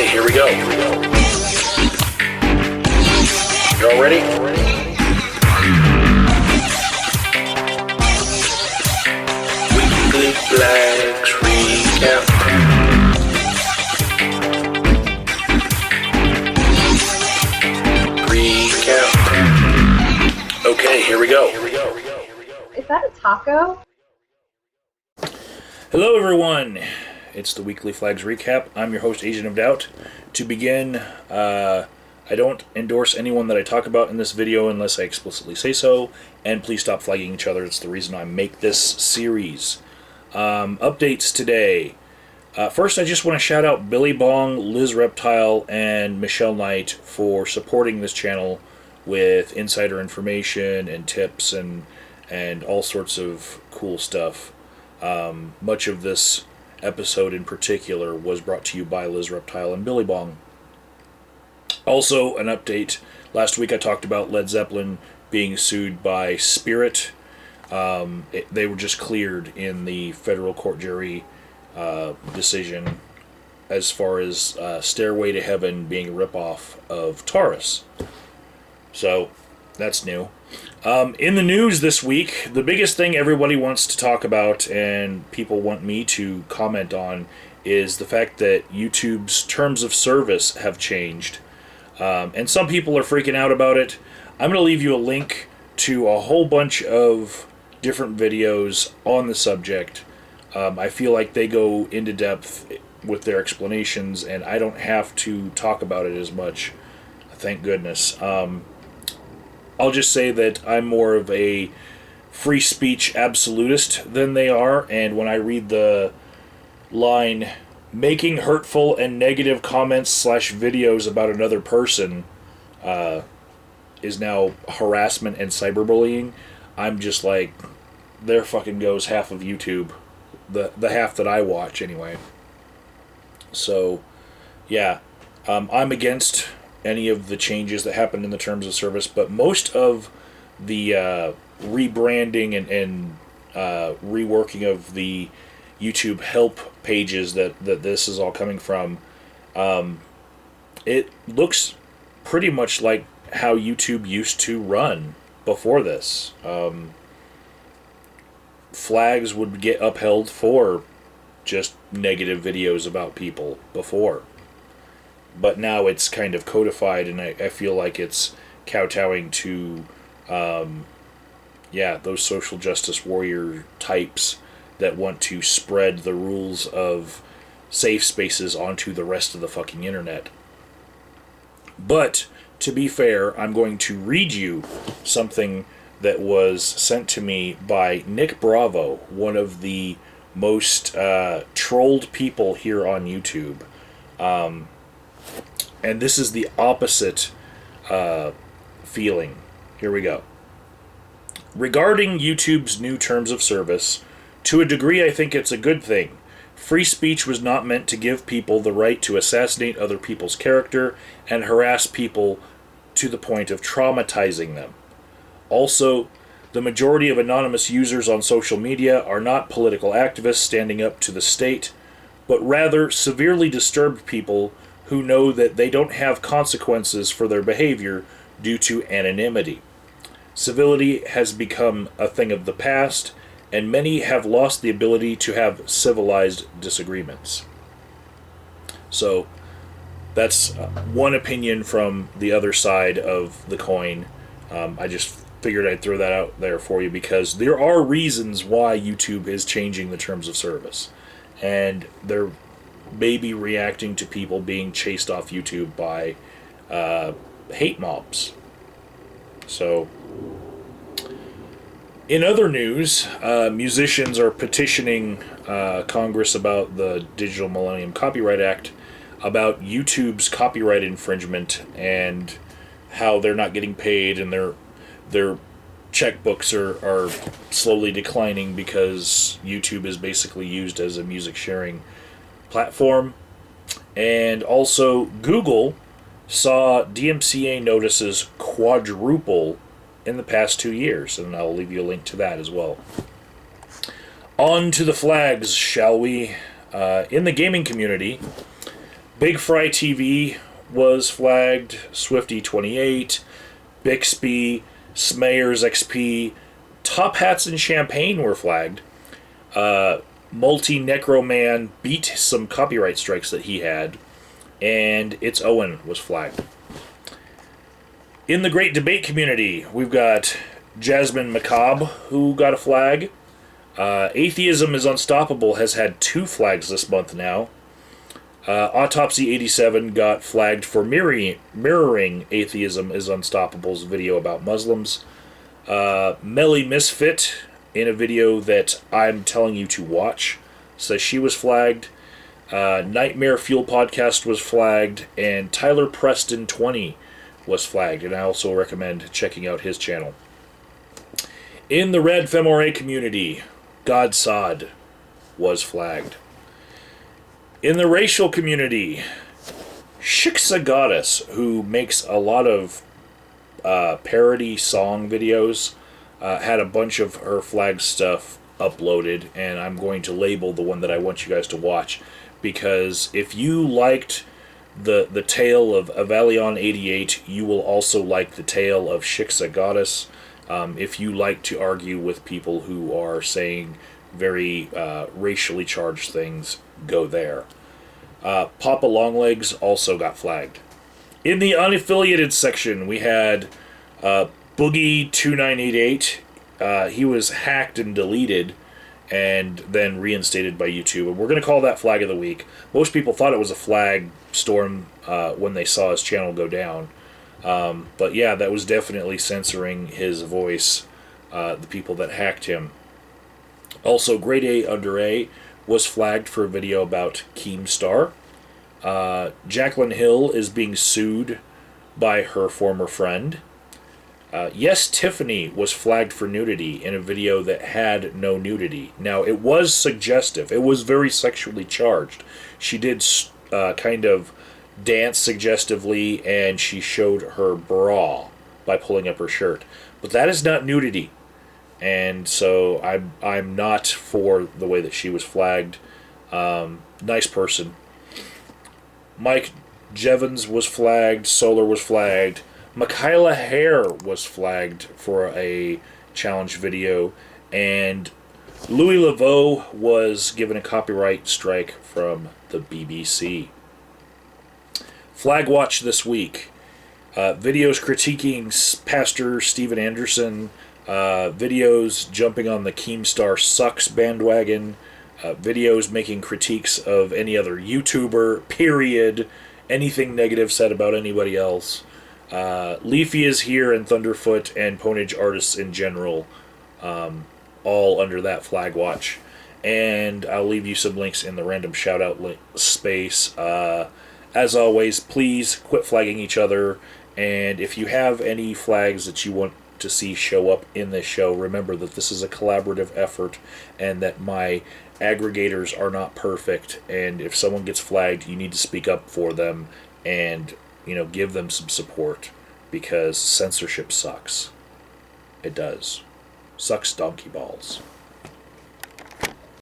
Okay, here we go. Y'all ready? Weekly Flags Recap. Okay, here we go. Is that a taco? Hello, everyone. It's the Weekly Flags Recap. I'm your host, Agent of Doubt. To begin, I don't endorse anyone that I talk about in this video unless I explicitly say so, and please stop flagging each other. It's the reason I make this series. Updates today. First, I just want to shout out Billy Bong, Lizz Reptile, and MSKnight5 for supporting this channel with insider information and tips and all sorts of cool stuff. Much of this episode in particular was brought to you by Lizz Reptile and Billy Bong. Also, an update. Last week I talked about Led Zepplin being sued by Spirit. They were just cleared in the federal court jury decision as far as Stairway to Heaven being a ripoff of Taurus. So, that's new. In the news this week, the biggest thing everybody wants to talk about and people want me to comment on is the fact that YouTube's terms of service have changed. And some people are freaking out about it. I'm going to leave you a link to a whole bunch of different videos on the subject. I feel like they go into depth with their explanations, and I don't have to talk about it as much. Thank goodness. I'll just say that I'm more of a free speech absolutist than they are, and when I read the line, making hurtful and negative comments / videos about another person is now harassment and cyberbullying, I'm just like, there fucking goes half of YouTube. The half that I watch, anyway. So, yeah. I'm against any of the changes that happened in the terms of service, but most of the rebranding and reworking of the YouTube help pages that this is all coming from, it looks pretty much like how YouTube used to run before this. Flags would get upheld for just negative videos about people before. But now it's kind of codified, and I feel like it's kowtowing to, those social justice warrior types that want to spread the rules of safe spaces onto the rest of the fucking internet. But, to be fair, I'm going to read you something that was sent to me by Nick Bravo, one of the most trolled people here on YouTube. And this is the opposite feeling. Here we go. Regarding YouTube's new terms of service, to a degree I think it's a good thing. Free speech was not meant to give people the right to assassinate other people's character and harass people to the point of traumatizing them. Also, the majority of anonymous users on social media are not political activists standing up to the state, but rather severely disturbed people who know that they don't have consequences for their behavior due to anonymity. Civility has become a thing of the past, and many have lost the ability to have civilized disagreements. So, that's one opinion from the other side of the coin. I just figured I'd throw that out there for you because there are reasons why YouTube is changing the terms of service. And they're maybe reacting to people being chased off YouTube by hate mobs. So, in other news, musicians are petitioning Congress about the Digital Millennium Copyright Act about YouTube's copyright infringement and how they're not getting paid and their checkbooks are slowly declining because YouTube is basically used as a music sharing platform. And also Google saw DMCA notices quadruple in the past 2 years, and I'll leave you a link to that as well. On to the flags, shall we? In the gaming community, BigfryTV was flagged, Swifty28, Bixbe, Smaiers XP, Top Hats and Champagne were flagged. Multi-Necroman beat some copyright strikes that he had, and ItsOwen was flagged. In the great debate community, we've got Jasmine Macabre, who got a flag. Atheism is Unstoppable has had 2 flags this month now. Autopsy87 got flagged for mirroring Atheism is Unstoppable's video about Muslims. Meli Missfit, in a video that I'm telling you to watch, says she was flagged. Nightmare Fuel Podcast was flagged, and Tyler Preston 20 was flagged, and I also recommend checking out his channel. In the RadFeMRA community, Gad Saad was flagged. In the racial community, Shiksa Goddess, who makes a lot of parody song videos, had a bunch of her flag stuff uploaded, and I'm going to label the one that I want you guys to watch, because if you liked the tale of Avalion88, you will also like the tale of Shiksa Goddess. If you like to argue with people who are saying very racially charged things, go there. PapaLonglegs also got flagged. In the unaffiliated section, we had Boogie2988. He was hacked and deleted and then reinstated by YouTube. And we're going to call that Flag of the Week. Most people thought it was a flag storm when they saw his channel go down. But yeah, that was definitely censoring his voice, the people that hacked him. Also, GradeAUnderA was flagged for a video about Keemstar. Jacqueline Hill is being sued by her former friend. Yes, Tiffany was flagged for nudity in a video that had no nudity. Now, it was suggestive. It was very sexually charged. She did kind of dance suggestively, and she showed her bra by pulling up her shirt. But that is not nudity. And so I'm not for the way that she was flagged. Nice person. Mike Jeavons was flagged. Solar was flagged. Mackyla Hair was flagged for a challenge video, and Louis Laveau was given a copyright strike from the BBC. Flag watch this week. Videos critiquing Pastor Steven Anderson, videos jumping on the Keemstar Sucks bandwagon, videos making critiques of any other YouTuber, period, anything negative said about anybody else. Leafy is here, and Thunderfoot, and Ponage artists in general, all under that flag watch. And I'll leave you some links in the random shout-out space. As always, please quit flagging each other, and if you have any flags that you want to see show up in this show, remember that this is a collaborative effort, and that my aggregators are not perfect, and if someone gets flagged, you need to speak up for them, and give them some support, because censorship sucks. It does. Sucks donkey balls.